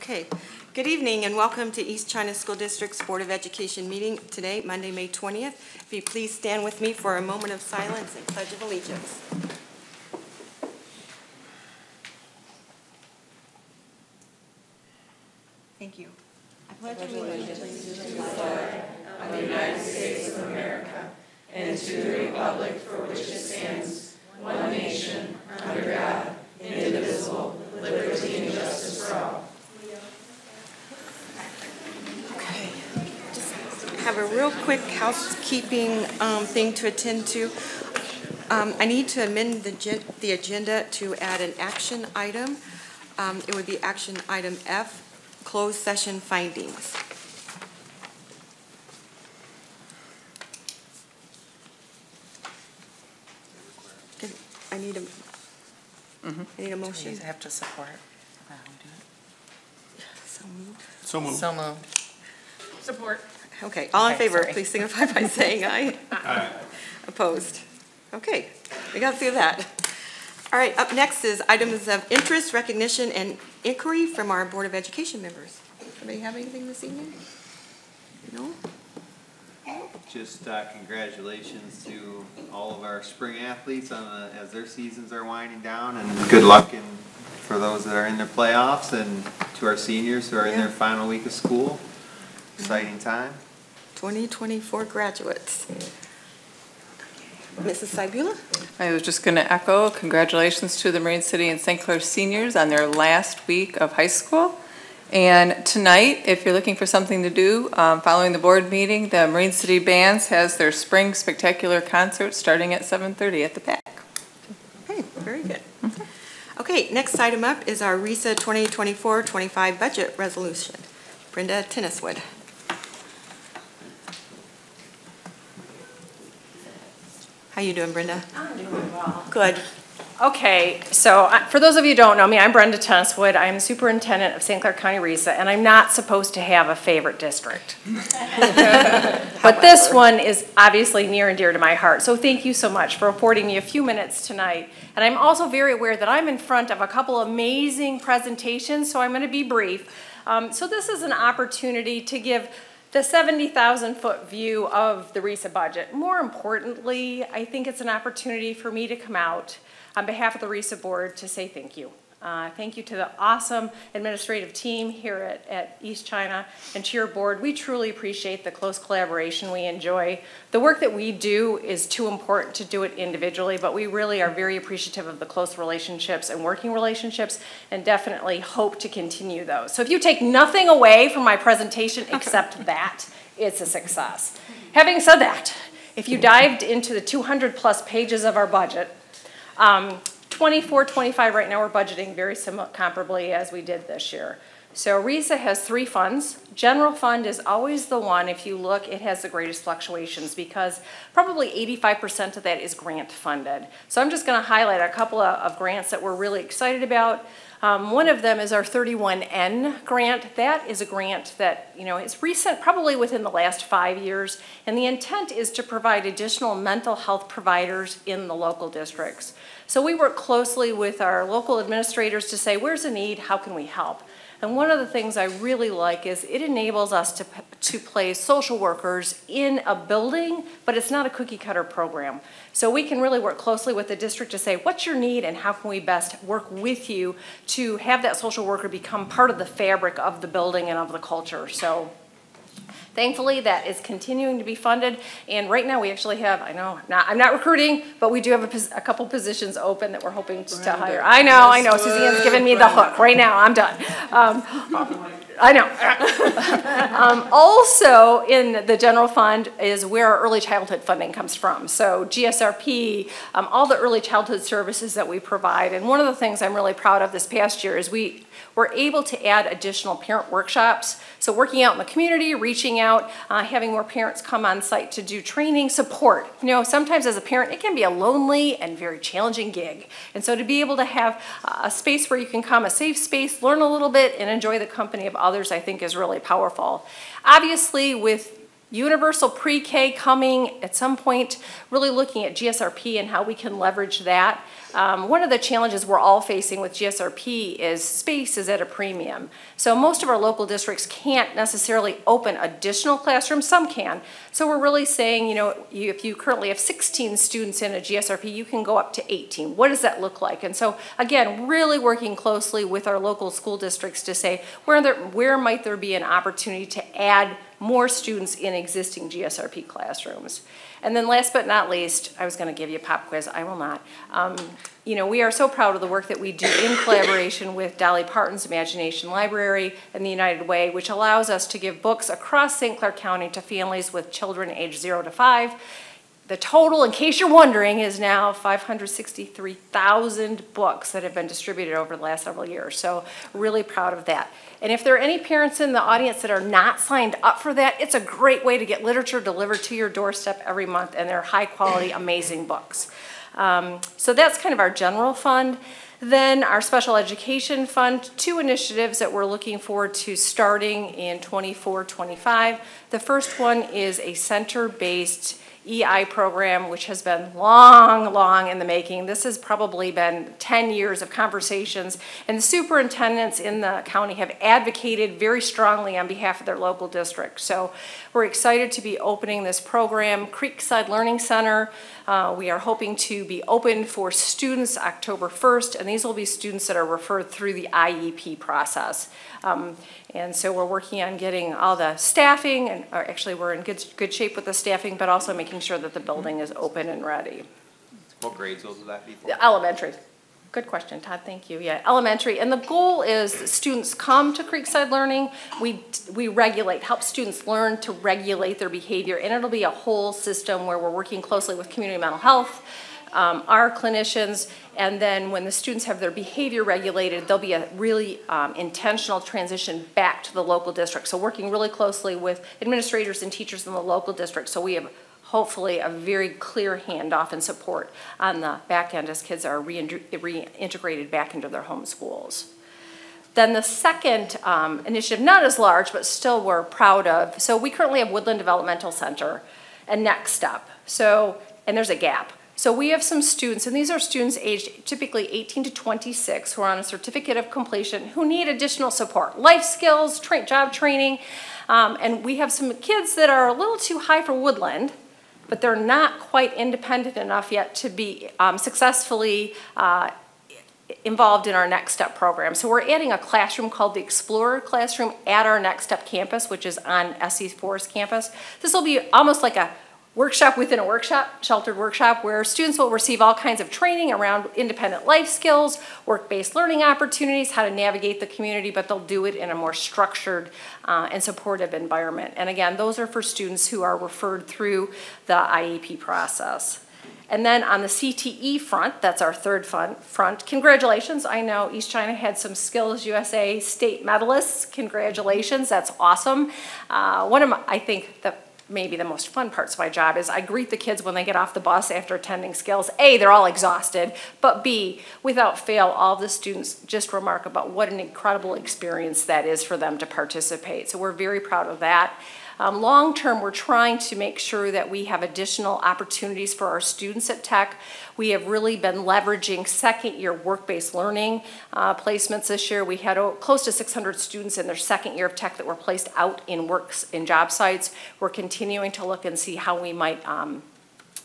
Okay, good evening and welcome to East China School District's Board of Education meeting today, Monday, May 20th. If you please stand with me for a moment of silence and Pledge of Allegiance. Thank you. I pledge allegiance to the flag of the United States of America and to the republic for which it stands, one nation, under God, indivisible, with liberty and justice for all. Okay. Just have a real quick housekeeping thing to attend to. I need to amend the agenda to add an action item. It would be action item F, closed session findings. I need a motion. You have to support. So moved. So moved. So moved. Support. Okay, all in Okay, favor, sorry. please signify by saying aye. Aye. Opposed? Okay, we got through that. All right, up next is items of interest, recognition, and inquiry from our Board of Education members. Anybody have anything this evening? No? Just congratulations to all of our spring athletes as their seasons are winding down, and good luck for those that are in their playoffs, and to our seniors who are in their final week of school. Exciting time. 2024 graduates. Mrs. Cybula? I was just going to echo congratulations to the Marine City and St. Clair seniors on their last week of high school. And tonight, if you're looking for something to do, following the board meeting, the Marine City Bands has their Spring Spectacular concert starting at 7:30 at the PAC. Okay, very good. Okay, next item up is our RESA 2024-25 budget resolution. Brenda Tenniswood. How you doing, Brenda? I'm doing well. Good. Okay, so for those of you who don't know me, I'm Brenda Tenniswood. I'm the superintendent of St. Clair County RESA, and I'm not supposed to have a favorite district. But this one is obviously near and dear to my heart, so thank you so much for affording me a few minutes tonight. And I'm also very aware that I'm in front of a couple amazing presentations, so I'm going to be brief. So this is an opportunity to give the 70,000-foot view of the RESA budget. More importantly, I think it's an opportunity for me to come out on behalf of the RESA board to say thank you. Thank you to the awesome administrative team here at East China and to your board. We truly appreciate the close collaboration we enjoy. The work that we do is too important to do it individually, but we really are very appreciative of the close relationships and working relationships, and definitely hope to continue those. So if you take nothing away from my presentation except that, it's a success. Having said that, if you dived into the 200+ pages of our budget, 24-25 right now we're budgeting very similar, comparably as we did this year. So RESA has 3 funds. General fund is always the one, if you look, it has the greatest fluctuations because probably 85% of that is grant funded. So I'm just going to highlight a couple of grants that we're really excited about. One of them is our 31N grant. That is a grant that, is recent, probably within the last 5 years, and the intent is to provide additional mental health providers in the local districts. So we work closely with our local administrators to say, where's the need, how can we help? And one of the things I really like is it enables us to place social workers in a building, but it's not a cookie cutter program. So we can really work closely with the district to say, what's your need and how can we best work with you to have that social worker become part of the fabric of the building and of the culture. So thankfully, that is continuing to be funded, and right now we actually have, I'm not recruiting, but we do have a couple positions open that we're hoping to hire. I know, Suzanne's giving me the hook. Right now, I'm done. I know. Also in the general fund is where our early childhood funding comes from. So GSRP, all the early childhood services that we provide, and one of the things I'm really proud of this past year is we were able to add additional parent workshops. So working out in the community, reaching out, having more parents come on site to do training, support. Sometimes as a parent, it can be a lonely and very challenging gig. And so to be able to have a space where you can come, a safe space, learn a little bit, and enjoy the company of others, I think is really powerful. Obviously, with universal pre-K coming at some point, really looking at GSRP and how we can leverage that. One of the challenges we're all facing with GSRP is space is at a premium. So most of our local districts can't necessarily open additional classrooms. Some can. So we're really saying, you know, if you currently have 16 students in a GSRP, you can go up to 18. What does that look like? And so, again, really working closely with our local school districts to say, where might there be an opportunity to add more students in existing GSRP classrooms. And then last but not least, I was going to give you a pop quiz. I will not. You know, we are so proud of the work that we do in collaboration with Dolly Parton's Imagination Library and the United Way, which allows us to give books across St. Clair County to families with children aged 0 to 5. The total, in case you're wondering, is now 563,000 books that have been distributed over the last several years. So really proud of that. And if there are any parents in the audience that are not signed up for that, it's a great way to get literature delivered to your doorstep every month, and they're high quality, amazing books. So that's kind of our general fund. Then our special education fund, 2 initiatives that we're looking forward to starting in 24-25. The first one is a center-based EI program, which has been long in the making. This has probably been 10 years of conversations, and the superintendents in the county have advocated very strongly on behalf of their local district. So we're excited to be opening this program. Creekside Learning Center, we are hoping to be open for students October 1st, and these will be students that are referred through the IEP process. And so we're working on getting all the staffing, and actually we're in good shape with the staffing, but also making sure that the building is open and ready. What grades will that be for? The elementary. Good question, Todd, thank you. Yeah, elementary. And the goal is that students come to Creekside Learning. We regulate, help students learn to regulate their behavior, and it'll be a whole system where we're working closely with community mental health, our clinicians, and then when the students have their behavior regulated, there'll be a really intentional transition back to the local district. So working really closely with administrators and teachers in the local district, so we have hopefully a very clear handoff and support on the back end as kids are reintegrated back into their home schools. Then the second initiative, not as large, but still we're proud of. So we currently have Woodland Developmental Center and Next Step. So, and there's a gap. So we have some students, and these are students aged typically 18 to 26 who are on a certificate of completion who need additional support, life skills, job training, and we have some kids that are a little too high for Woodland, but they're not quite independent enough yet to be successfully involved in our Next Step program. So we're adding a classroom called the Explorer Classroom at our Next Step campus, which is on SC Forest campus. This will be almost like a workshop within a workshop, sheltered workshop, where students will receive all kinds of training around independent life skills, work-based learning opportunities, how to navigate the community, but they'll do it in a more structured and supportive environment. And again, those are for students who are referred through the IEP process. And then on the CTE front, that's our third front, congratulations. I know East China had some Skills USA state medalists. Congratulations, that's awesome. One of my, I think, maybe the most fun parts of my job is I greet the kids when they get off the bus after attending Skills. A, they're all exhausted, but B, without fail, all the students just remark about what an incredible experience that is for them to participate. So we're very proud of that. Long term, we're trying to make sure that we have additional opportunities for our students at Tech. We have really been leveraging second-year work-based learning placements this year. We had close to 600 students in their second year of Tech that were placed out in job sites. We're continuing to look and see how we might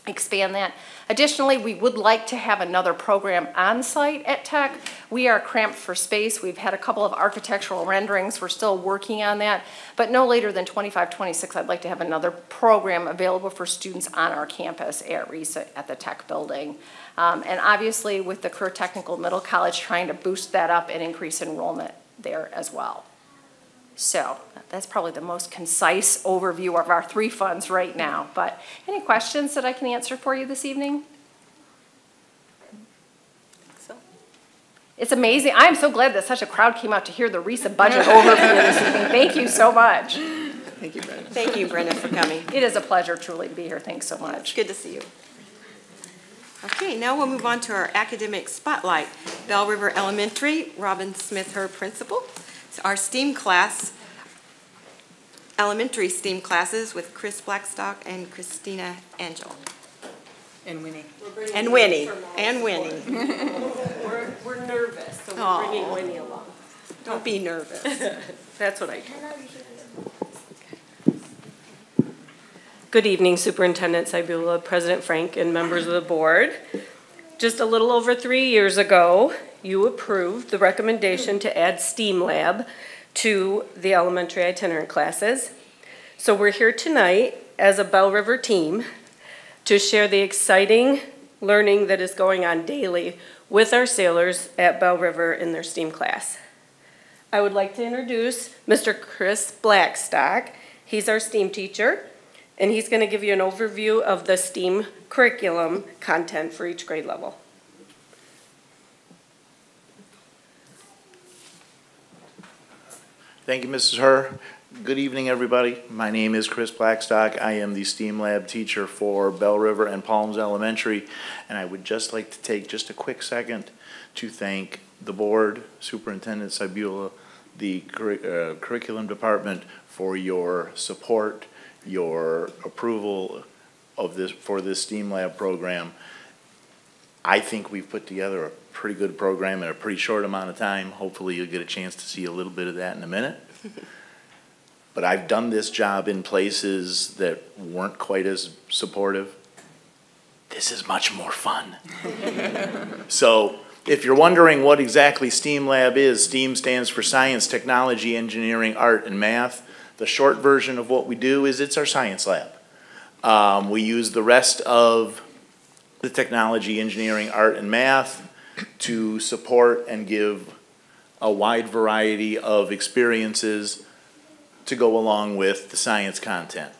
expand that. Additionally, we would like to have another program on site at Tech. We are cramped for space. We've had a couple of architectural renderings. We're still working on that, but no later than 25-26, I'd like to have another program available for students on our campus at RESA at the Tech building. And obviously with the Career Technical Middle College, trying to boost that up and increase enrollment there as well. So that's probably the most concise overview of our 3 funds right now. But any questions that I can answer for you this evening? So. It's amazing. I'm so glad that such a crowd came out to hear the RESA budget overview this evening. Thank you so much. Thank you, Brenda. Thank you, Brenda, for coming. It is a pleasure truly to be here. Thanks so much. It's good to see you. Okay, now we'll move on to our academic spotlight. Bell River Elementary, Robin Smith, her principal. Our STEAM class, elementary STEAM classes with Chris Blackstock and Christina Angel. And Winnie. And Winnie. And Winnie. We're nervous, so Aw. we're bringing Winnie along. Don't be nervous. That's what I do. Good evening, Superintendent Sybula, President Frank, and members of the board. Just a little over 3 years ago, you approved the recommendation to add STEAM Lab to the elementary itinerant classes. So we're here tonight as a Bell River team to share the exciting learning that is going on daily with our sailors at Bell River in their STEAM class. I would like to introduce Mr. Chris Blackstock. He's our STEAM teacher, and he's going to give you an overview of the STEAM curriculum content for each grade level. Thank you, Mrs. Herr. Good evening, everybody. My name is Chris Blackstock. I am the STEAM Lab teacher for Bell River and Palms Elementary, and I would just like to take just a quick second to thank the board, Superintendent Sybula, the curriculum department for your support, your approval of this for this STEAM Lab program. I think we've put together a pretty good program in a pretty short amount of time. Hopefully you'll get a chance to see a little bit of that in a minute. But I've done this job in places that weren't quite as supportive. This is much more fun. So if you're wondering what exactly STEAM Lab is, STEAM stands for Science, Technology, Engineering, Art, and Math. The short version of what we do is it's our science lab. We use the rest of the technology, engineering, art, and math to support and give a wide variety of experiences to go along with the science content.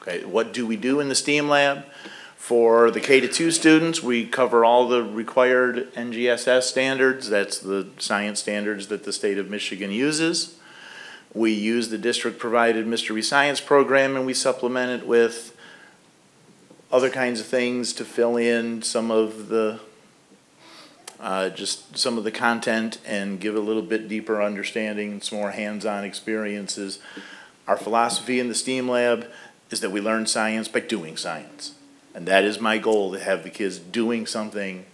Okay, what do we do in the STEAM Lab? For the K-2 students, we cover all the required NGSS standards. That's the science standards that the state of Michigan uses. We use the district-provided Mystery Science program, and we supplement it with other kinds of things to fill in some of the just some of the content and give a little bit deeper understanding, some more hands-on experiences. Our philosophy in the STEAM Lab is that we learn science by doing science. And that is my goal, to have the kids doing something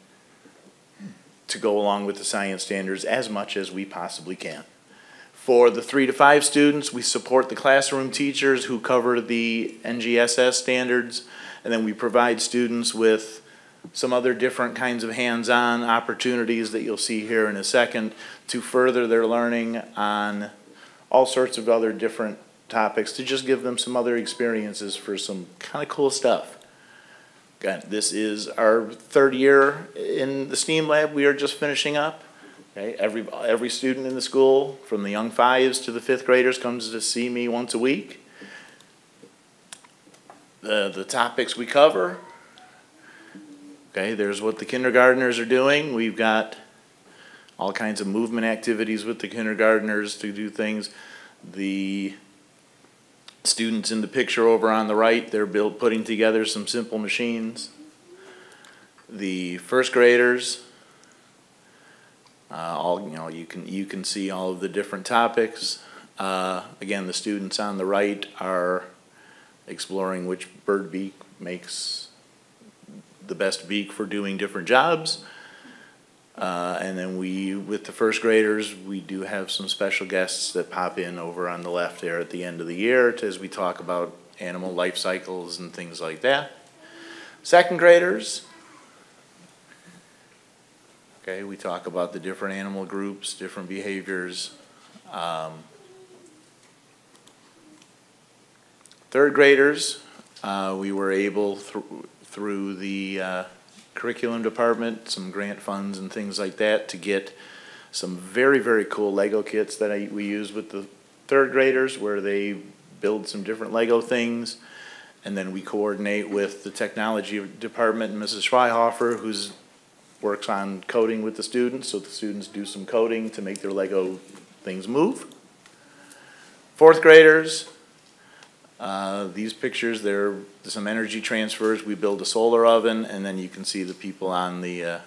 to go along with the science standards as much as we possibly can. For the 3 to 5 students, we support the classroom teachers who cover the NGSS standards, and then we provide students with some other different kinds of hands-on opportunities that you'll see here in a second to further their learning on all sorts of other different topics, to just give them some other experiences for some kind of cool stuff. Again, this is our 3rd year in the STEAM Lab. We are just finishing up. Okay, every student in the school, from the young 5s to the 5th graders, comes to see me once a week. The topics we cover, okay, there's what the kindergartners are doing. We've got all kinds of movement activities with the kindergartners to do things. The students in the picture over on the right, they're putting together some simple machines. The 1st graders, you can see all of the different topics. Again, the students on the right are exploring which bird beak makes the best beak for doing different jobs. And then with the 1st graders, we do have some special guests that pop in over on the left there at the end of the year as we talk about animal life cycles and things like that. 2nd graders, okay, we talk about the different animal groups, different behaviors. 3rd graders, we were able through the curriculum department, some grant funds and things like that, to get some very, very cool Lego kits that we use with the 3rd graders, where they build some different Lego things, and then we coordinate with the technology department and Mrs. Schweihofer, who works on coding with the students, so the students do some coding to make their Lego things move. 4th graders, these pictures, they're some energy transfers. We build a solar oven, and then you can see the people on the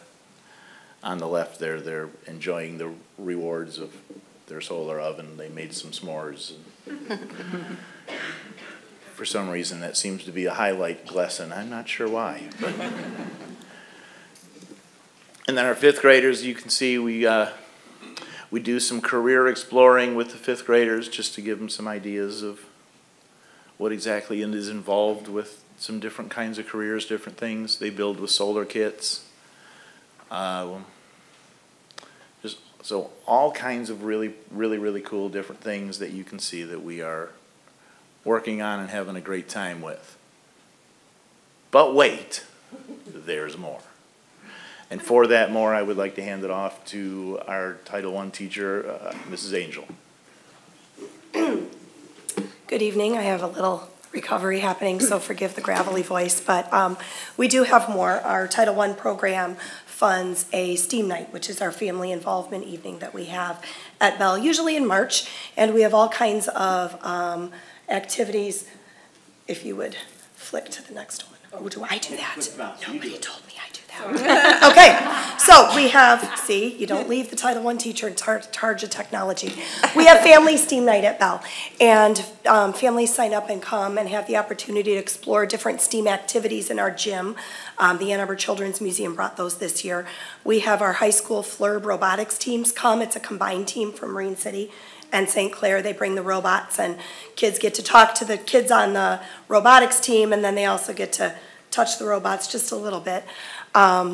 left there. They're enjoying the rewards of their solar oven. They made some s'mores. For some reason, that seems to be a highlight lesson. I'm not sure why. But. And then our fifth graders, you can see we do some career exploring with the fifth graders just to give them some ideas of what exactly is involved with some different kinds of careers, different things. They build with solar kits. So all kinds of really cool different things that you can see that we are working on and having a great time with. But wait, there's more. And for that more, I would like to hand it off to our Title I teacher, Mrs. Angel. Good evening. I have a little recovery happening, so forgive the gravelly voice, but we do have more. Our Title I program funds a STEAM night, which is our family involvement evening that we have at Bell, usually in March, and we have all kinds of activities. If you would flick to the next one. Oh, do I do that? Nobody told me I do that. Okay, so we have, see, you don't leave the Title I teacher in charge of technology. We have Family STEAM Night at Bell, and families sign up and come and have the opportunity to explore different STEAM activities in our gym. The Ann Arbor Children's Museum brought those this year. We have our high school FLIRB robotics teams come. It's a combined team from Marine City and St. Clair. They bring the robots, and kids get to talk to the kids on the robotics team, and then they also get to touch the robots just a little bit.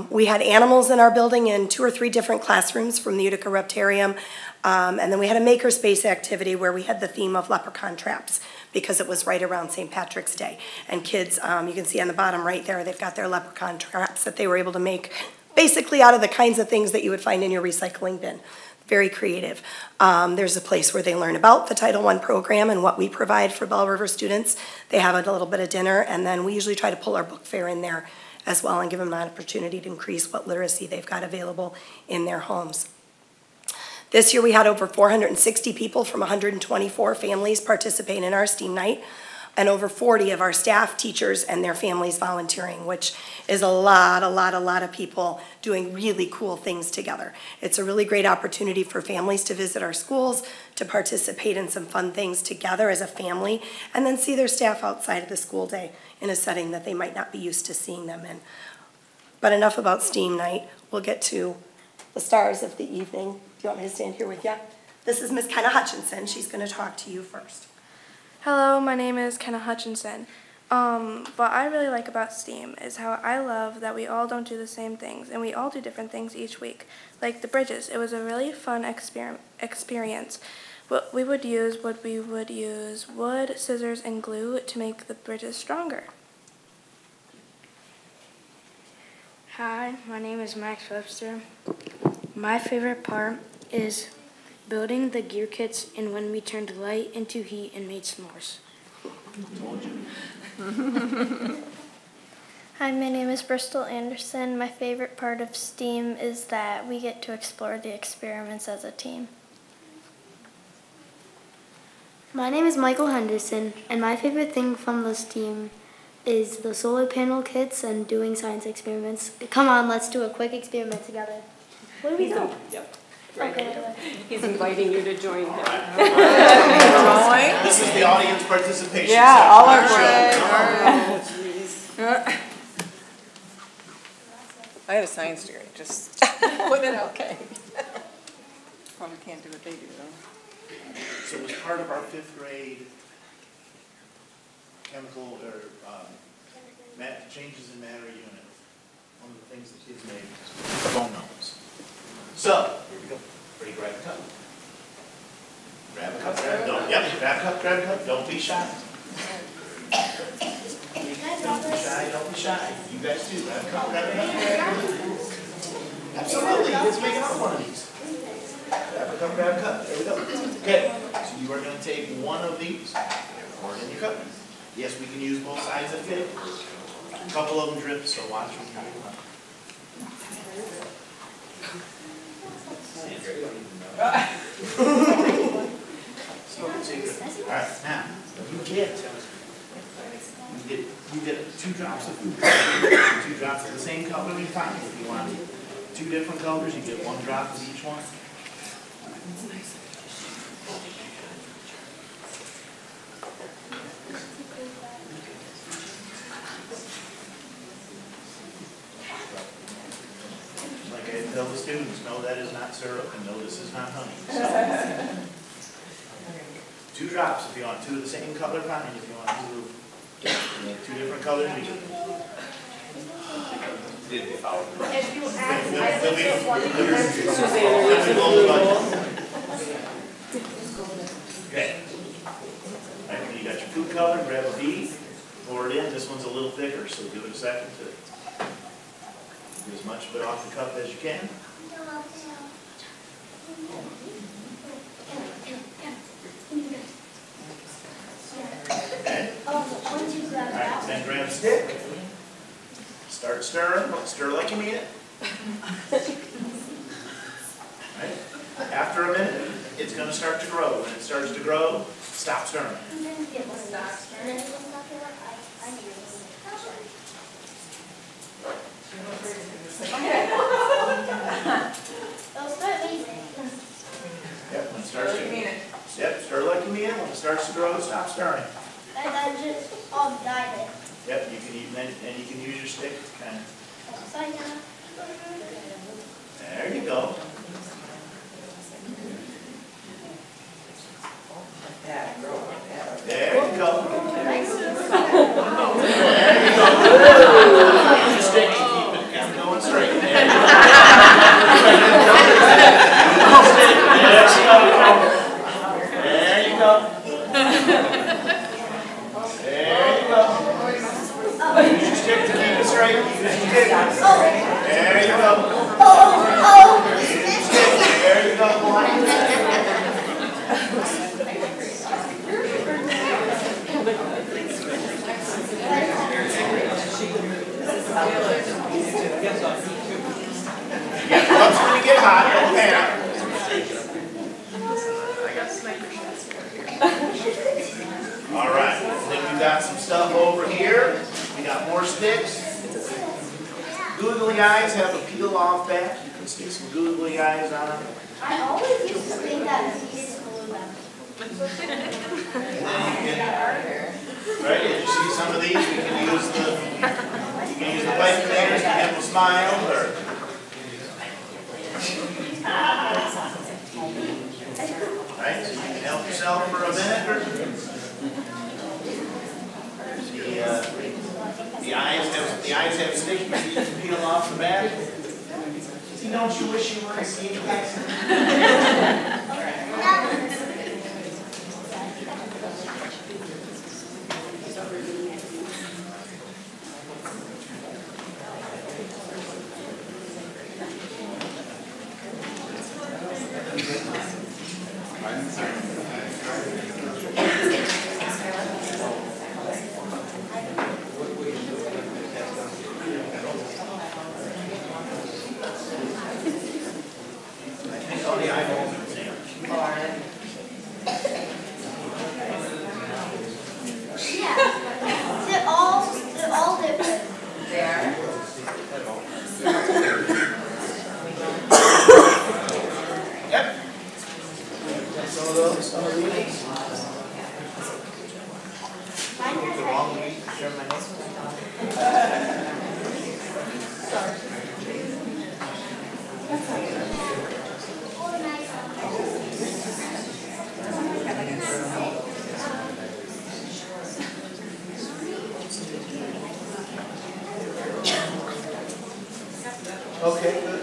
We had animals in our building in 2 or 3 different classrooms from the Utica Reptarium, and then we had a makerspace activity where we had the theme of leprechaun traps because it was right around St. Patrick's Day. And kids, you can see on the bottom right there, they've got their leprechaun traps that they were able to make basically out of the kinds of things that you would find in your recycling bin. Very creative. There's a place where they learn about the Title I program and what we provide for Bell River students. They have a little bit of dinner, and then we usually try to pull our book fair in there as well and give them an opportunity to increase what literacy they've got available in their homes. This year we had over 460 people from 124 families participate in our STEAM night, and over 40 of our staff, teachers, and their families volunteering, which is a lot of people doing really cool things together. It's a really great opportunity for families to visit our schools, to participate in some fun things together as a family, and then see their staff outside of the school day in a setting that they might not be used to seeing them in. But enough about STEAM night. We'll get to the stars of the evening. Do you want me to stand here with you? This is Miss Kenna Hutchinson. She's going to talk to you first. Hello, my name is Kenna Hutchinson. What I really like about STEAM is how I love that we all don't do the same things, and we all do different things each week. Like the bridges, it was a really fun experience. We would use wood, scissors, and glue to make the bridges stronger. Hi, my name is Max Webster. My favorite part is building the gear kits and when we turned light into heat and made s'mores. Hi, my name is Bristol Anderson. My favorite part of STEAM is that we get to explore the experiments as a team. My name is Michael Henderson, and my favorite thing from the STEAM is the solar panel kits and doing science experiments. Come on, let's do a quick experiment together. What do we do? Yep. Right. He's inviting you to join him. This is the audience participation. Yeah, all our I have a science degree, just put it out. Okay. Probably can't do what they do though. So as part of our 5th grade chemical or changes in matter unit, one of the things that kids made was phone numbers. So, here we go. Ready, grab a cup. Grab a cup, grab a cup. Yep, grab a cup, grab a cup. Don't be shy. Don't be shy, don't be shy. You guys too. Grab a cup, grab a cup. Absolutely, let's make another one of these. Grab a cup, grab a cup. There we go. Okay, so you are going to take one of these, pour it in your cup. Yes, we can use both sides of it. A couple of them drip, so watch them. Alright, now, you get 2 drops of food. 2 drops of the same color we find. If you want 2 different colors, you get 1 drop of each one. students, no, that is not syrup, and no, this is not honey. So, 2 drops if you want, 2 of the same color, fine. If you want 2 different colors, you can. Okay. Right, you got your food color, grab a bead, pour it in. This one's a little thicker, so give it a second to get as much of it off the cup as you can. Okay. Alright, then grab a stick. Start stirring. Stir like you mean it. Right. After a minute, it's going to start to grow. When it starts to grow, stop stirring. Stop stirring. Yep, when it starts to yep, stir like you mean it. When it starts to grow, stop stirring. And then just dive it. Yep, you can even and you can use your stick to kind of. There you go. There you go. There you go. Use your stick to keep it kind of going straight. There you go. There you go. There you go. Use your stick to keep it straight. Use your stick. There you go. Use your stick. There you go. Yeah, cup's gonna get hot. Don't panic. All right. Then we've got some stuff over here. We got more sticks. Googly eyes have a peel off back. You can stick some googly eyes on them. I always used to think that we didn't glue them. Right, as you see some of these, we can use the pipe cleaners to have them smile, or right, so you can help yourself for a minute or two. The eyes have stickies that you can peel off the back. See, don't you wish you were a seamstress? Okay, good.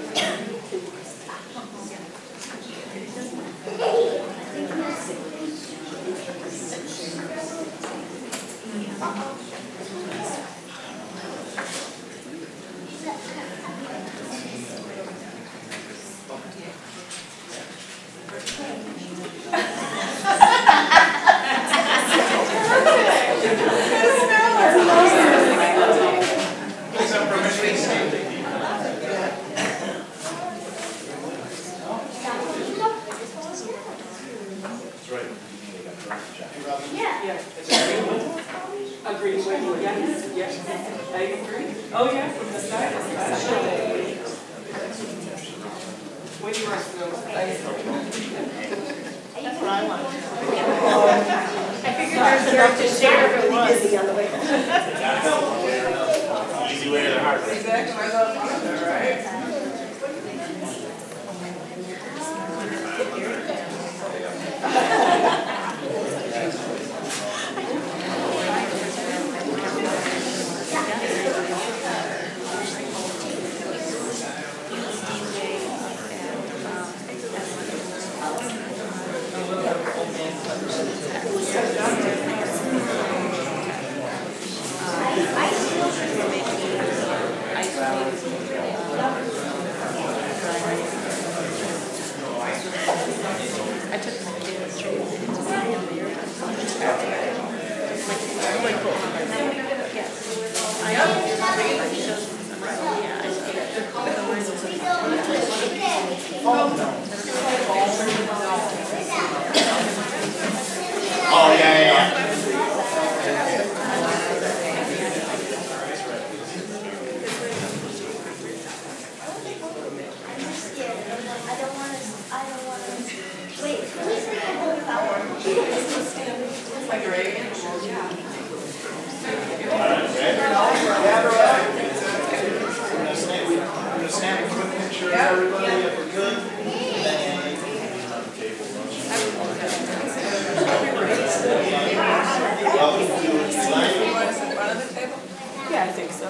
Yeah, I think so.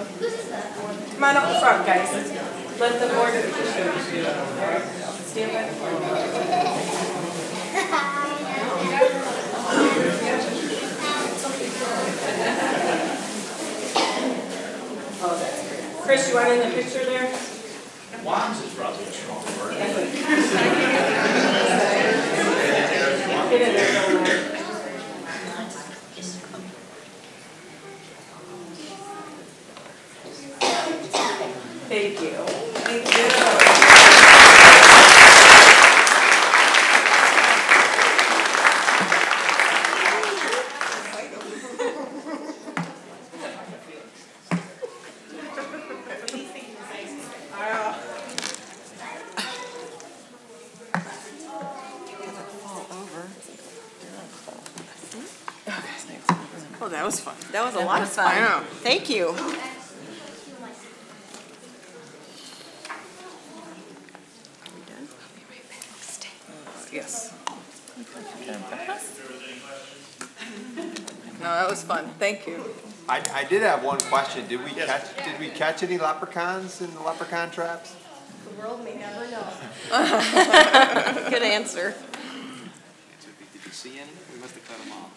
Come on up front, guys. Let the board stand by the Oh, that's great. Chris, you want in the picture there? Wands is probably a strong word. Get in there, Joanne. Thank you. Thank you. Oh, that was fun. That was a lot of fun. Thank you. Yes. No, that was fun. Thank you. I did have one question. Did we catch any leprechauns in the leprechaun traps? The world may never know. Good answer. Did you see any? We must have cut them off.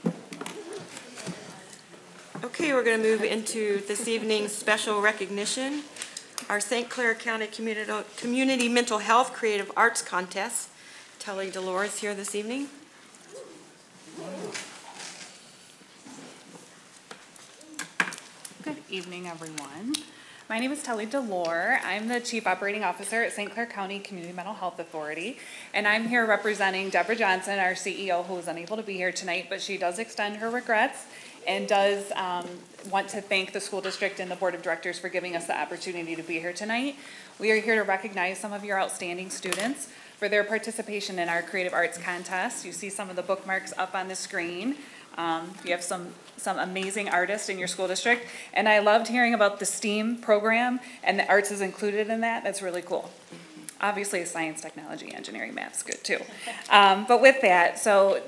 Okay, we're going to move into this evening's special recognition. Our St. Clair County Community Mental Health Creative Arts Contest. Telly Delore here this evening. Good evening, everyone. My name is Telly Delore. I'm the Chief Operating Officer at St. Clair County Community Mental Health Authority, and I'm here representing Deborah Johnson, our CEO, who is unable to be here tonight, but she does extend her regrets and does want to thank the school district and the board of directors for giving us the opportunity to be here tonight. We are here to recognize some of your outstanding students for their participation in our Creative Arts Contest. You see some of the bookmarks up on the screen. You have some amazing artists in your school district, and I loved hearing about the STEAM program, and the arts is included in that. That's really cool. Obviously, science, technology, engineering, math's good too. But with that, so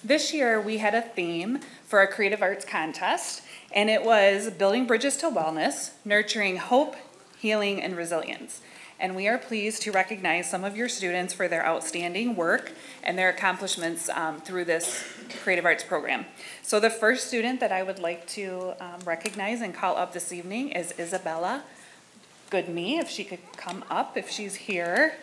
this year we had a theme for our Creative Arts Contest, and it was Building Bridges to Wellness, Nurturing Hope, Healing, and Resilience. And we are pleased to recognize some of your students for their outstanding work and their accomplishments through this Creative Arts program. So the first student that I would like to recognize and call up this evening is Isabella Goodme, if she could come up, if she's here.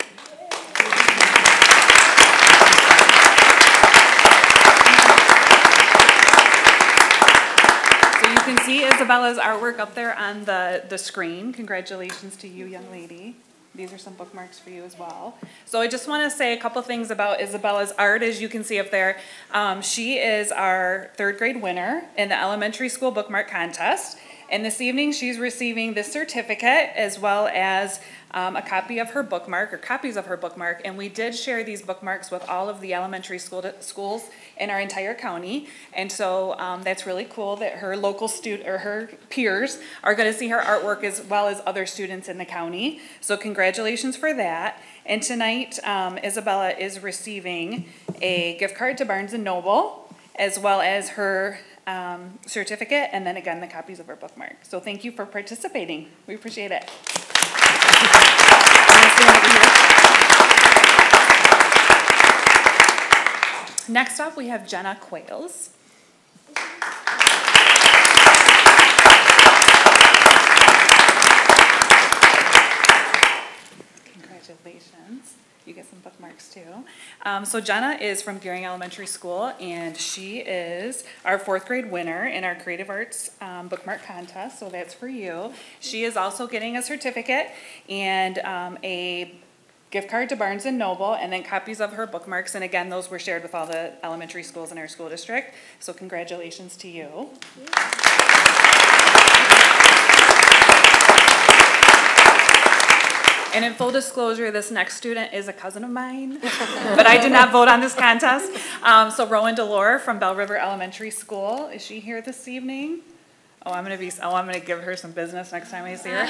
So you can see Isabella's artwork up there on the screen. Congratulations to you, young lady. These are some bookmarks for you as well. So I just want to say a couple things about Isabella's art. As you can see up there, she is our third grade winner in the elementary school bookmark contest. And this evening she's receiving this certificate as well as a copy of her bookmark, or copies of her bookmark. And we did share these bookmarks with all of the elementary schools in our entire county. And so that's really cool that her local student or her peers are going to see her artwork as well as other students in the county. So congratulations for that. And tonight, Isabella is receiving a gift card to Barnes & Noble, as well as her certificate, and then again, the copies of her bookmark. So thank you for participating. We appreciate it. Next up, we have Jenna Quails. Congratulations. You get some bookmarks too. So Jenna is from Gearing Elementary School, and she is our fourth grade winner in our Creative Arts bookmark contest, so that's for you. She is also getting a certificate and a gift card to Barnes & Noble, and then copies of her bookmarks, and again, those were shared with all the elementary schools in our school district, so congratulations to you. And in full disclosure, this next student is a cousin of mine, but I did not vote on this contest. So Rowan Delore from Bell River Elementary School, is she here this evening? I'm gonna give her some business next time I see her.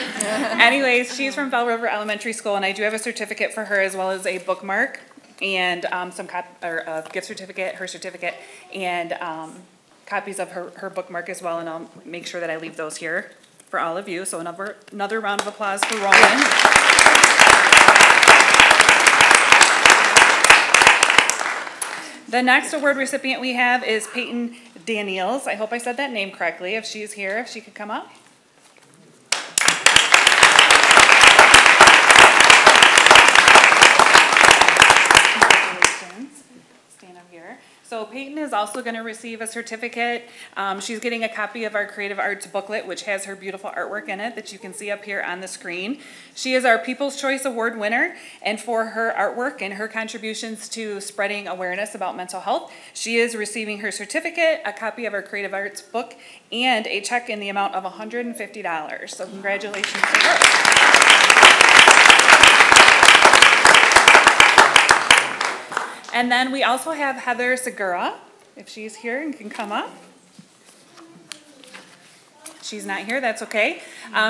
Anyways, she's from Bell River Elementary School, and I do have a certificate for her as well as a bookmark and a gift certificate, her certificate, and copies of her bookmark as well. And I'll make sure that I leave those here for all of you. So another round of applause for Rowan. The next award recipient we have is Peyton Daniels. I hope I said that name correctly. If she's here, if she could come up. Congratulations. Stand up here. So Peyton is also going to receive a certificate. She's getting a copy of our Creative Arts booklet, which has her beautiful artwork in it that you can see up here on the screen. She is our People's Choice Award winner, and for her artwork and her contributions to spreading awareness about mental health, she is receiving her certificate, a copy of our Creative Arts book, and a check in the amount of $150. So congratulations to her. And then we also have Heather Segura, if she's here and can come up. She's not here, that's okay.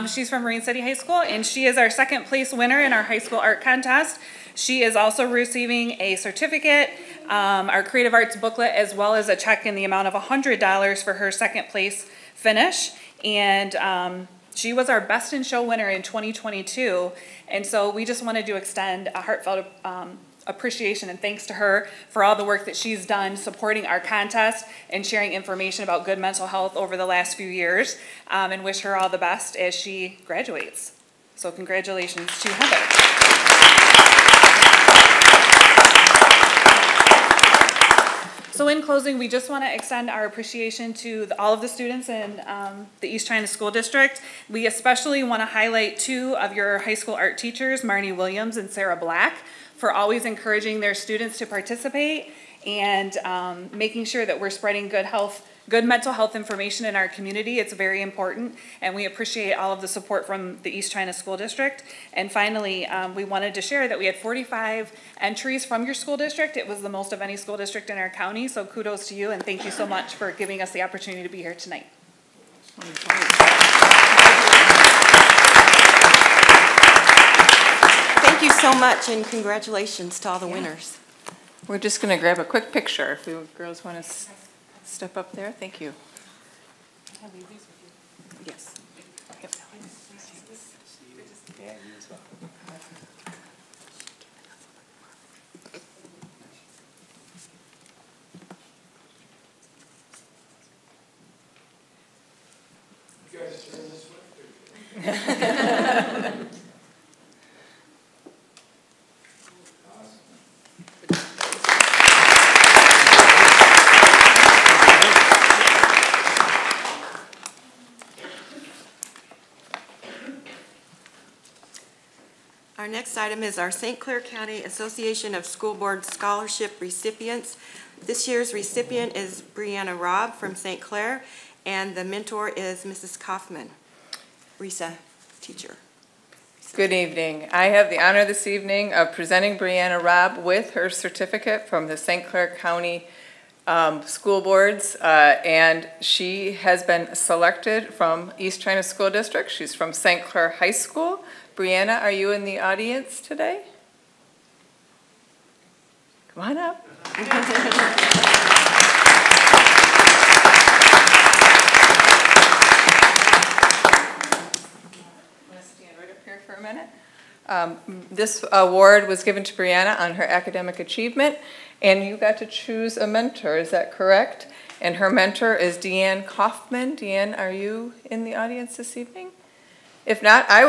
She's from Marine City High School, and she is our second place winner in our high school art contest. She is also receiving a certificate, our Creative Arts booklet, as well as a check in the amount of $100 for her second place finish. And she was our Best in Show winner in 2022. And so we just wanted to extend a heartfelt appreciation and thanks to her for all the work that she's done supporting our contest and sharing information about good mental health over the last few years, and wish her all the best as she graduates. So congratulations to Heather. So in closing, we just want to extend our appreciation to all of the students in the East China School District. We especially want to highlight two of your high school art teachers, Marnie Williams and Sarah Black, for always encouraging their students to participate and making sure that we're spreading good mental health information in our community. It's very important, and we appreciate all of the support from the East China School District. And finally, we wanted to share that we had 45 entries from your school district. It was the most of any school district in our county, so kudos to you, and thank you so much for giving us the opportunity to be here tonight. Thank you so much, and congratulations to all the winners. We're just going to grab a quick picture. If you girls want to step up there. Thank you. Yes. Yep. You guys turn this way. Our next item is our St. Clair County Association of School Board Scholarship recipients. This year's recipient is Brianna Robb from St. Clair, and the mentor is Mrs. Kaufman, RISA teacher. Good evening. I have the honor this evening of presenting Brianna Robb with her certificate from the St. Clair County School Boards, and she has been selected from East China School District. She's from St. Clair High School. Brianna, are you in the audience today? Come on up. I'm going to stand right up here for a minute. This award was given to Brianna on her academic achievement, and you got to choose a mentor, is that correct? And her mentor is Deanne Kaufman. Deanne, are you in the audience this evening? If not, I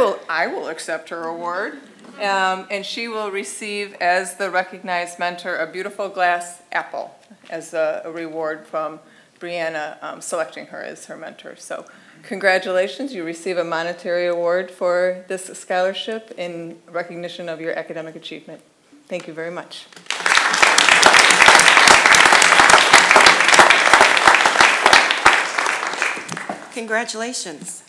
will accept her award, and she will receive, as the recognized mentor, a beautiful glass apple as a reward from Brianna selecting her as her mentor. So congratulations, you receive a monetary award for this scholarship in recognition of your academic achievement. Thank you very much. Congratulations.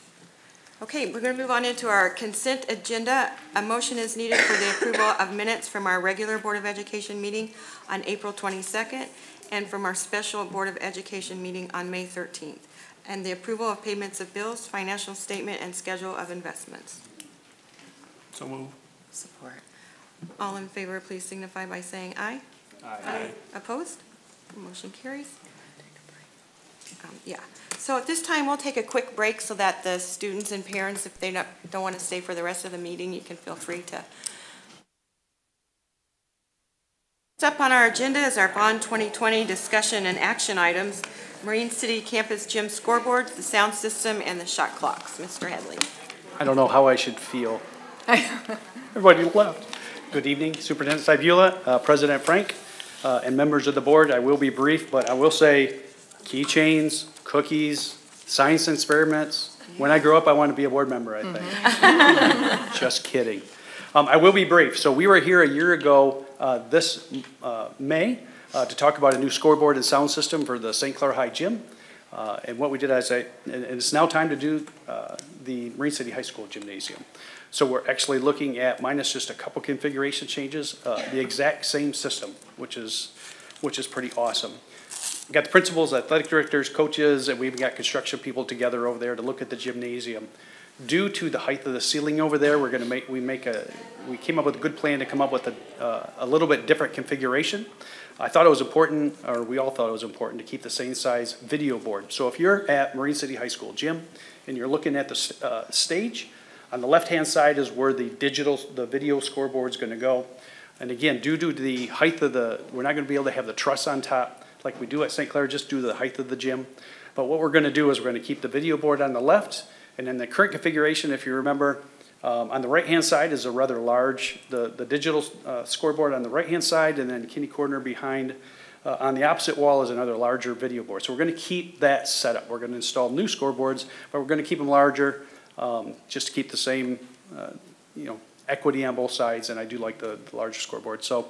Okay, we're going to move on into our consent agenda. A motion is needed for the approval of minutes from our regular Board of Education meeting on April 22nd and from our special Board of Education meeting on May 13th, and the approval of payments of bills, financial statement, and schedule of investments. So move. Support. All in favor, please signify by saying aye. Aye. Opposed? Motion carries. Yeah. So at this time, we'll take a quick break so that the students and parents, if they don't want to stay for the rest of the meeting, you can feel free to. Next up on our agenda is our Bond 2020 discussion and action items, Marine City Campus Gym scoreboards, the sound system, and the shot clocks. Mr. Headley. I don't know how I should feel. Everybody left. Good evening, Superintendent Cybula, President Frank, and members of the board. I will be brief, but I will say keychains, cookies, science experiments. When I grow up, I want to be a board member, I think. Just kidding. I will be brief. So we were here a year ago this May to talk about a new scoreboard and sound system for the St. Clair High Gym. And what we did, and it's now time to do the Marine City High School Gymnasium. So we're actually looking at, minus just a couple configuration changes, the exact same system, which is pretty awesome. We've got the principals, athletic directors, coaches, and we've got construction people together over there to look at the gymnasium. Due to the height of the ceiling over there, we came up with a good plan to come up with a little bit different configuration. I thought it was important, or we all thought it was important, to keep the same size video board. So if you're at Marine City High School Gym and you're looking at the stage, on the left-hand side is where the video scoreboard is going to go. And again, due to the height of we're not going to be able to have the truss on top like we do at St. Clair, just due to the height of the gym. But what we're going to do is we're going to keep the video board on the left, and then the current configuration, if you remember, on the right-hand side is a rather large, the digital scoreboard on the right-hand side, and then kitty corner behind on the opposite wall is another larger video board. So we're going to keep that setup. We're going to install new scoreboards, but we're going to keep them larger, just to keep the same, equity on both sides, and I do like the larger scoreboard. So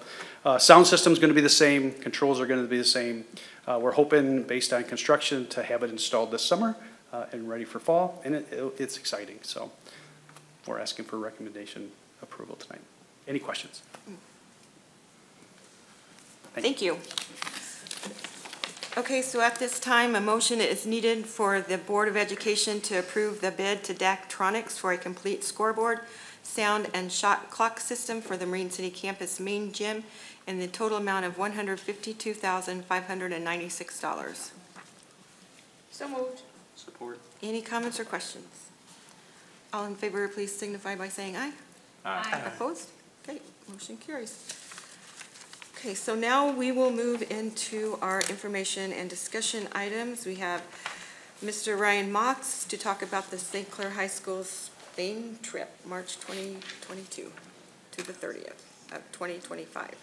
sound system is going to be the same, controls are going to be the same. We're hoping, based on construction, to have it installed this summer and ready for fall, and it's exciting. So we're asking for recommendation approval tonight. Any questions? Thank you. Okay, so at this time, a motion is needed for the Board of Education to approve the bid to Daktronics for a complete scoreboard, sound, and shot clock system for the Marine City Campus main gym in the total amount of $152,596. So moved. Support. Any comments or questions? All in favor, please signify by saying aye. Aye. Opposed? Okay, motion carries. Okay, so now we will move into our information and discussion items. We have Mr. Ryan Mox to talk about the St. Clair High School Spain trip, March 2022 to the 30th of 2025.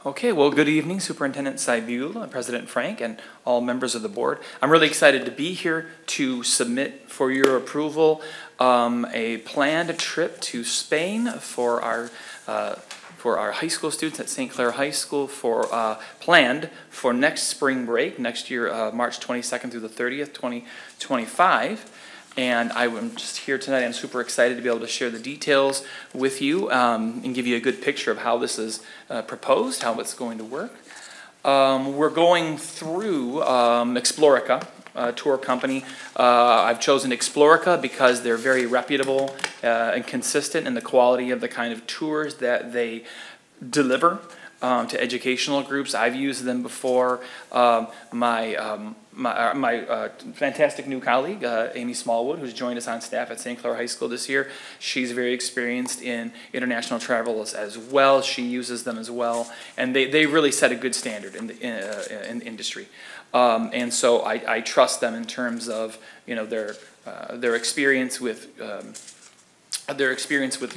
Okay, well, good evening, Superintendent Cybula, President Frank, and all members of the board. I'm really excited to be here to submit for your approval a planned trip to Spain for our high school students at St. Clair High School planned for next spring break, next year, March 22nd through the 30th, 2025. And I'm just here tonight. I'm super excited to be able to share the details with you and give you a good picture of how this is proposed, how it's going to work. We're going through Explorica, tour company. I've chosen Explorica because they're very reputable and consistent in the quality of the kind of tours that they deliver to educational groups. I've used them before. My fantastic new colleague, Amy Smallwood, who's joined us on staff at St. Clair High School this year, she's very experienced in international travel as well. She uses them as well, and they really set a good standard in the industry. And so I trust them in terms of their experience with.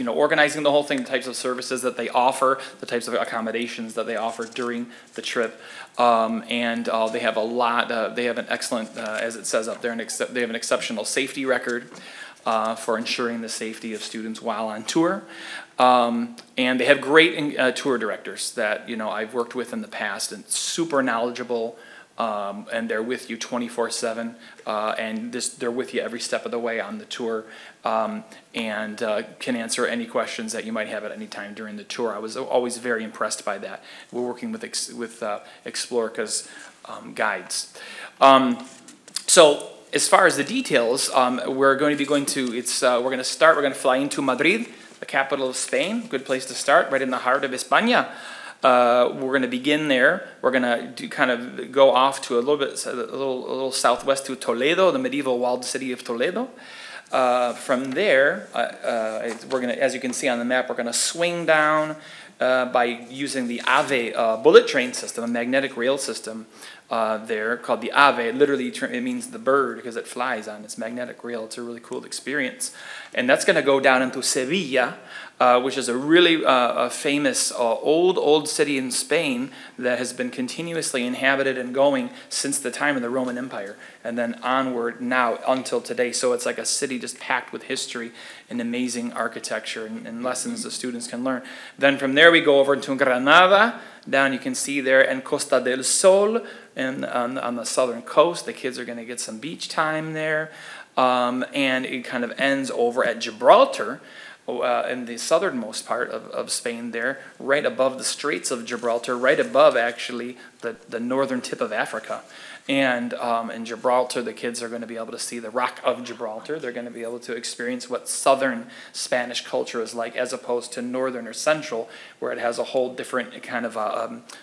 Organizing the whole thing, the types of services that they offer, the types of accommodations that they offer during the trip, and they have a lot. They have an excellent, as it says up there, they have an exceptional safety record. for ensuring the safety of students while on tour. And they have great tour directors that, you know, I've worked with in the past, and super knowledgeable, and they're with you 24/7, and they're with you every step of the way on the tour, and can answer any questions that you might have at any time during the tour. I was always very impressed by that. We're working with Explorica's guides. So as far as the details, we're going to fly into Madrid, the capital of Spain. Good place to start, right in the heart of España. We're going to begin there. We're going to kind of go off to a little southwest to Toledo, the medieval walled city of Toledo. From there, we're going to, as you can see on the map, we're going to swing down by using the AVE bullet train system, a magnetic rail system there called the AVE. Literally, it means the bird because it flies on its magnetic rail. It's a really cool experience. And that's going to go down into Sevilla, which is a really famous old city in Spain that has been continuously inhabited and going since the time of the Roman Empire, and then onward now until today. So it's like a city just packed with history and amazing architecture and lessons the students can learn. Then from there we go over to Granada. Down you can see there, and Costa del Sol, and on the southern coast. The kids are going to get some beach time there. And it kind of ends over at Gibraltar, in the southernmost part of Spain there, right above the Straits of Gibraltar, right above actually the northern tip of Africa. And in Gibraltar, the kids are going to be able to see the Rock of Gibraltar. They're going to be able to experience what southern Spanish culture is like, as opposed to northern or central, where it has a whole different kind of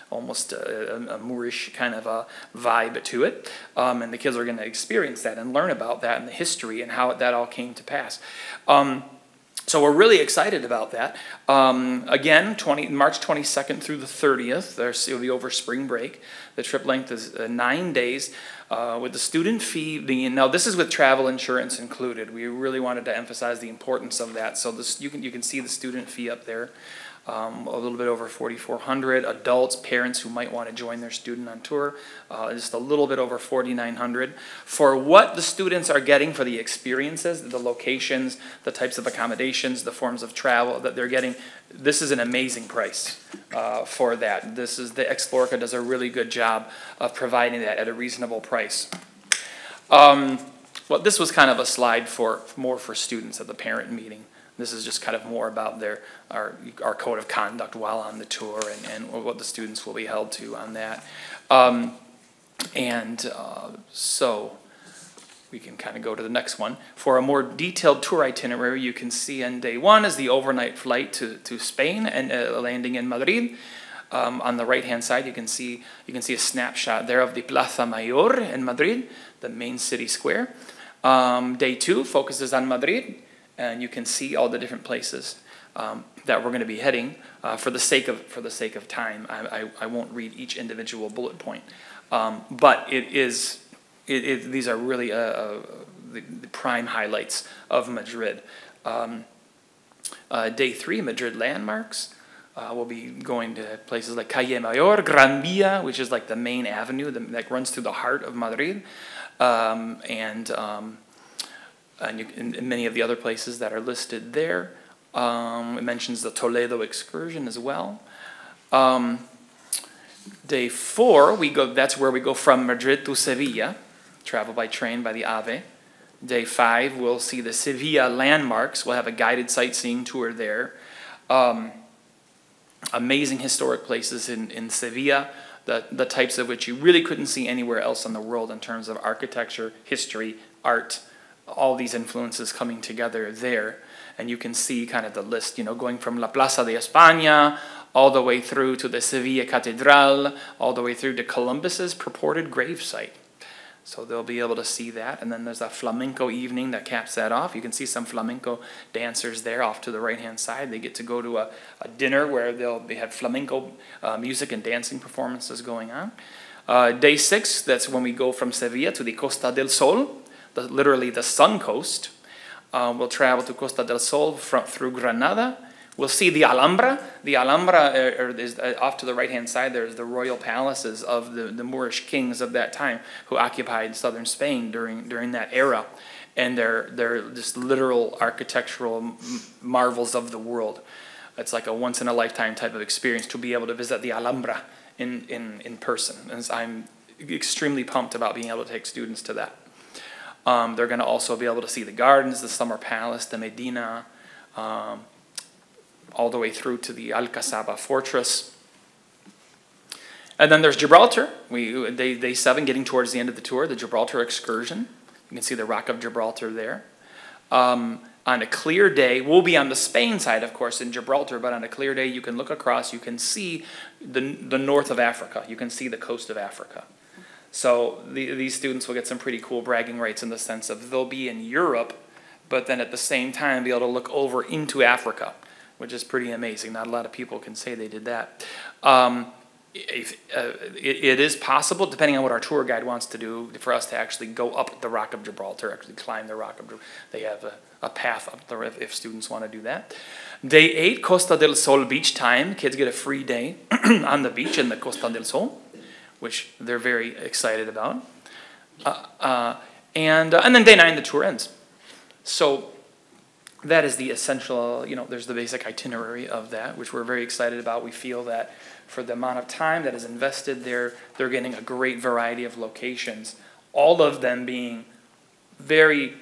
almost a Moorish kind of a vibe to it. And the kids are going to experience that and learn about that and the history and how that all came to pass. So we're really excited about that. Again, March 22nd through the 30th, it'll be over spring break. The trip length is 9 days with the student fee. Now this is with travel insurance included. We really wanted to emphasize the importance of that. So you can see the student fee up there. A little bit over $4,400. Adults, parents who might want to join their student on tour, just a little bit over $4,900. For what the students are getting for the experiences, the locations, the types of accommodations, the forms of travel that they're getting, this is an amazing price for that. The Explorica does a really good job of providing that at a reasonable price. Well, this was kind of a slide more for students at the parent meeting. This is just kind of more about our code of conduct while on the tour and what the students will be held to on that. So we can kind of go to the next one. For a more detailed tour itinerary, you can see on day one is the overnight flight to Spain and landing in Madrid. On the right-hand side, you can see a snapshot there of the Plaza Mayor in Madrid, the main city square. Day two focuses on Madrid. And you can see all the different places that we're going to be heading. For the sake of time, I won't read each individual bullet point, but these are really the prime highlights of Madrid. Day three, Madrid landmarks. We'll be going to places like Calle Mayor, Gran Via, which is like the main avenue that runs through the heart of Madrid, and many of the other places that are listed there. It mentions the Toledo excursion as well. Day four, that's where we go from Madrid to Sevilla, travel by train by the AVE. Day five, we'll see the Sevilla landmarks. We'll have a guided sightseeing tour there. Amazing historic places in Sevilla, the types of which you really couldn't see anywhere else in the world in terms of architecture, history, art, all these influences coming together there. And you can see kind of the list, going from La Plaza de España all the way through to the Sevilla Cathedral, all the way through to Columbus's purported gravesite. So they'll be able to see that. And then there's a flamenco evening that caps that off. You can see some flamenco dancers there off to the right-hand side. They get to go to a dinner where they have flamenco music and dancing performances going on. Day six, that's when we go from Sevilla to the Costa del Sol, literally the sun coast. We'll travel to Costa del Sol through Granada. We'll see the Alhambra. The Alhambra is off to the right-hand side. There's the royal palaces of the Moorish kings of that time who occupied southern Spain during that era. and they're just literal architectural marvels of the world. It's like a once-in-a-lifetime type of experience to be able to visit the Alhambra in person. And I'm extremely pumped about being able to take students to that. They're going to also be able to see the gardens, the Summer Palace, the Medina, all the way through to the Alcazaba Fortress. And then there's Gibraltar. Day 7, getting towards the end of the tour, the Gibraltar excursion. You can see the Rock of Gibraltar there. On a clear day, we'll be on the Spain side, of course, in Gibraltar, but on a clear day, you can look across, you can see the north of Africa. You can see the coast of Africa. So these students will get some pretty cool bragging rights in the sense of they'll be in Europe, but then at the same time be able to look over into Africa, which is pretty amazing. Not a lot of people can say they did that. It is possible, depending on what our tour guide wants to do, for us to actually go up the Rock of Gibraltar, actually climb the Rock of Gibraltar. They have a path up there if students want to do that. Day 8, Costa del Sol beach time. Kids get a free day on the beach in the Costa del Sol, which they're very excited about. And then day 9, the tour ends. So that is the essential, there's the basic itinerary of that, which we're very excited about. We feel that for the amount of time that is invested there, they're getting a great variety of locations, all of them being very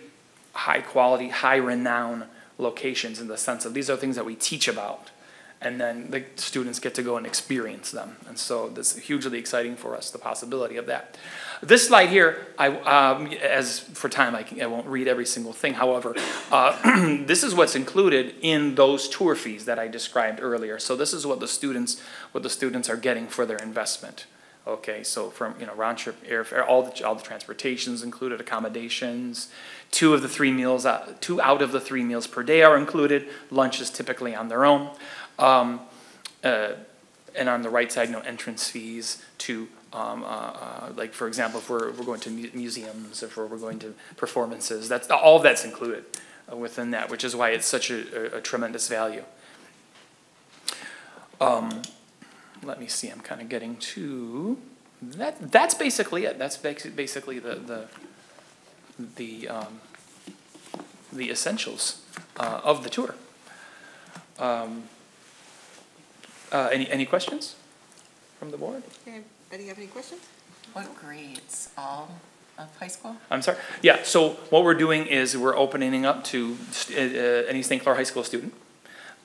high quality, high renown locations in the sense of these are things that we teach about, and then the students get to go and experience them. And so this is hugely exciting for us, the possibility of that. This slide here, as for time, I won't read every single thing. However, this is what's included in those tour fees that I described earlier. So this is what the students are getting for their investment. Okay, so from round trip airfare, all the transportations included, accommodations. 2 out of the 3 meals per day are included. Lunch is typically on their own. And on the right side, entrance fees to, like for example, if we're going to museums, if we're going to performances, all of that's included within that, which is why it's such a tremendous value. Let me see. I'm kind of getting to that. That's basically it. That's basically the essentials of the tour. Any questions from the board? Anybody have any questions? What grades? All of high school? I'm sorry? Yeah, so what we're doing is we're opening up to any St. Clair High School student.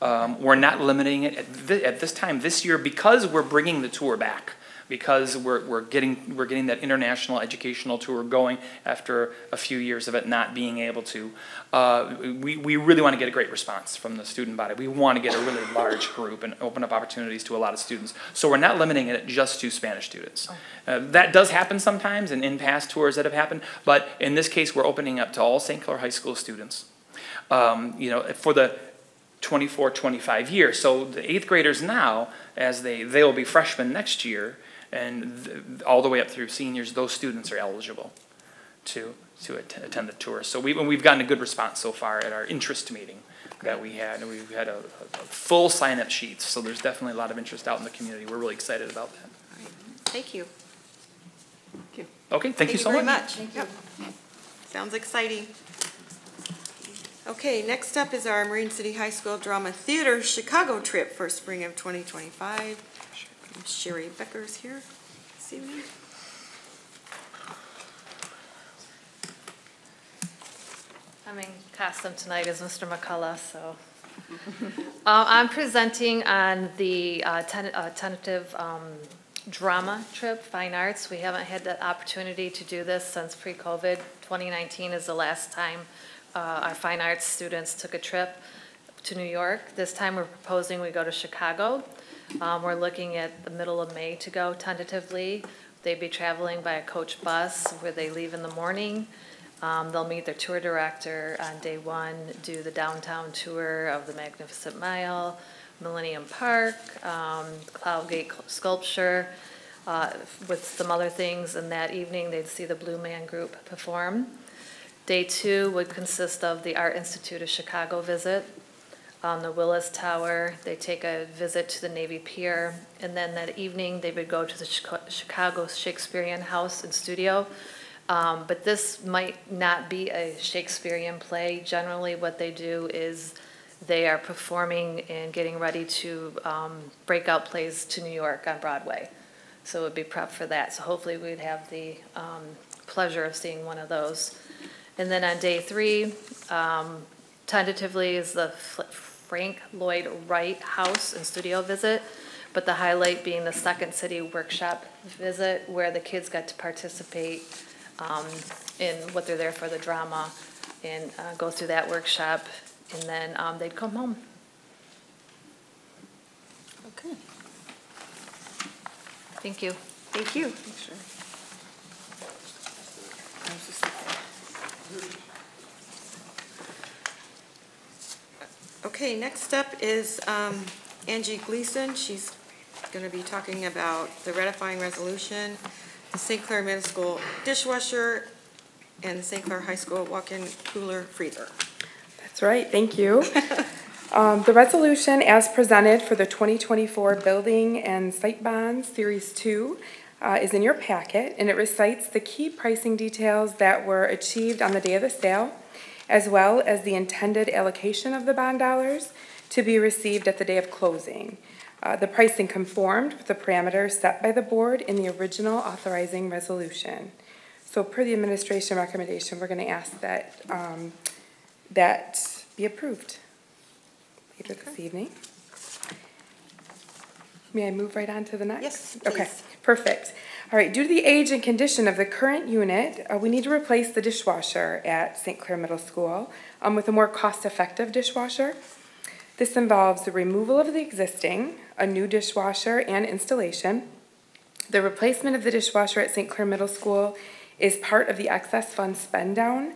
We're not limiting it at this time this year because we're bringing the tour back. Because we're getting that international educational tour going after a few years of it not being able to. We really want to get a great response from the student body. We want to get a really large group and open up opportunities to a lot of students. So we're not limiting it just to Spanish students. That does happen sometimes and in past tours that have happened, but in this case we're opening up to all St. Clair High School students. For the 24-25 years. So the 8th graders now, as they'll be freshmen next year, and all the way up through seniors, those students are eligible to attend the tour. So we've gotten a good response so far at our interest meeting that we had. And we've had a full sign-up sheet, so there's definitely a lot of interest out in the community. We're really excited about that. All right. Thank you. Thank you. Okay, thank you so very much. Thank you. Sounds exciting. Okay, next up is our Marine City High School Drama Theater Chicago trip for spring of 2025. Sherry Becker's here this evening. I'm in costume tonight as Mr. McCullough, so. I'm presenting on the tentative drama trip, Fine Arts. We haven't had the opportunity to do this since pre-COVID. 2019 is the last time our Fine Arts students took a trip to New York. This time we're proposing we go to Chicago. We're looking at the middle of May to go tentatively. They'd be traveling by a coach bus where they leave in the morning. They'll meet their tour director on day 1, do the downtown tour of the Magnificent Mile, Millennium Park, Cloud Gate Sculpture, with some other things. And that evening they'd see the Blue Man Group perform. Day 2 would consist of the Art Institute of Chicago visit. On the Willis Tower, they take a visit to the Navy Pier, and then that evening they would go to the Chicago Shakespearean House and Studio. But this might not be a Shakespearean play. Generally, what they do is they are performing and getting ready to break out plays to New York on Broadway. So it would be prep for that. So hopefully we'd have the pleasure of seeing one of those. And then on day 3, tentatively is the Frank Lloyd Wright House and Studio visit, but the highlight being the Second City workshop visit where the kids got to participate in what they're there for, the drama, and go through that workshop, and then they'd come home. Okay. Thank you. Thank you. Okay, next up is Angie Gleason. She's going to be talking about the ratifying resolution, the St. Clair Middle School dishwasher, and the St. Clair High School walk-in cooler freezer. That's right, thank you. The resolution as presented for the 2024 Building and Site Bonds Series 2 is in your packet, and it recites the key pricing details that were achieved on the day of the sale, as well as the intended allocation of the bond dollars to be received at the day of closing. The pricing conformed with the parameters set by the board in the original authorizing resolution. So per the administration recommendation, we're going to ask that that be approved later this evening. May I move right on to the next? Yes, Okay, please. perfect. All right, due to the age and condition of the current unit, we need to replace the dishwasher at St. Clair Middle School with a more cost-effective dishwasher. This involves the removal of the existing, a new dishwasher, and installation. The replacement of the dishwasher at St. Clair Middle School is part of the excess fund spend down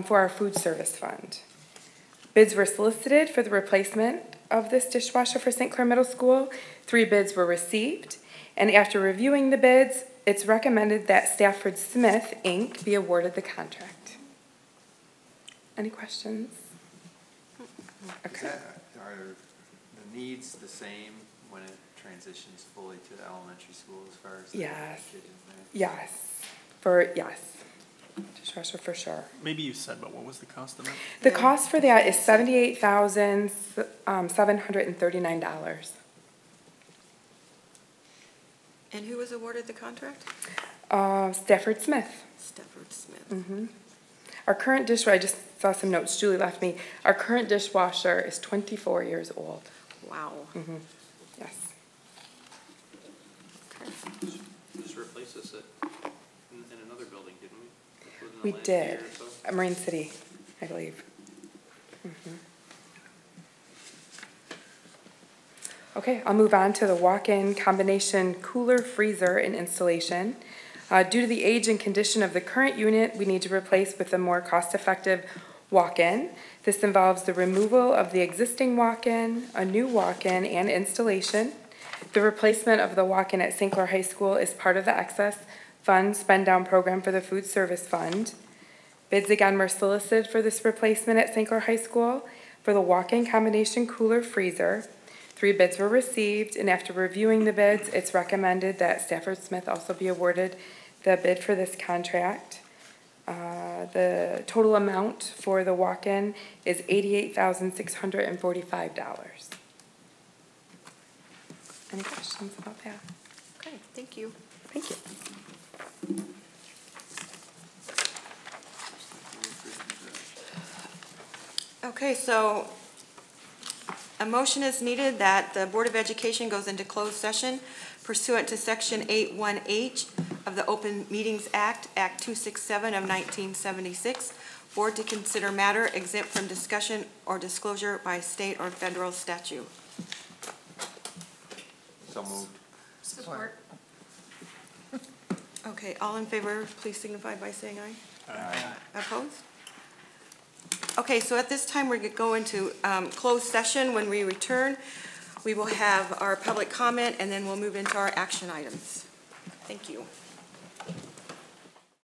for our food service fund. Bids were solicited for the replacement of this dishwasher for St. Clair Middle School. 3 bids were received, and after reviewing the bids, it's recommended that Stafford Smith, Inc. be awarded the contract. Any questions? Okay. Are the needs the same when it transitions fully to the elementary school as far as the Yes. kids in there? Yes. Dishwasher for sure. Maybe you said, but what was the cost of that? The cost for that is $78,739. And who was awarded the contract? Stafford Smith. Stafford Smith. Mm-hmm. Our current dishwasher, I just saw some notes, Julie left me. Our current dishwasher is 24 years old. Wow. Mm-hmm. Yes. Just replace this in another building, didn't we? We did. At Marine City, I believe. Mm-hmm. Okay, I'll move on to the walk-in combination cooler freezer and installation. Due to the age and condition of the current unit, we need to replace with a more cost-effective walk-in. This involves the removal of the existing walk-in, a new walk-in, and installation. The replacement of the walk-in at St. Clair High School is part of the excess fund spend-down program for the food service fund. Bids again were solicited for this replacement at St. Clair High School for the walk-in combination cooler freezer. 3 bids were received, and after reviewing the bids, it's recommended that Stafford Smith also be awarded the bid for this contract. The total amount for the walk-in is $88,645. Any questions about that? Okay, thank you. Thank you. Okay, so a motion is needed that the Board of Education goes into closed session pursuant to Section 81H of the Open Meetings Act, Act 267 of 1976, Board to consider matter exempt from discussion or disclosure by state or federal statute. So moved. Support. Okay, all in favor, please signify by saying aye. Aye. Opposed? Okay, so at this time, we're going to go into closed session. When we return, we will have our public comment, and then we'll move into our action items. Thank you.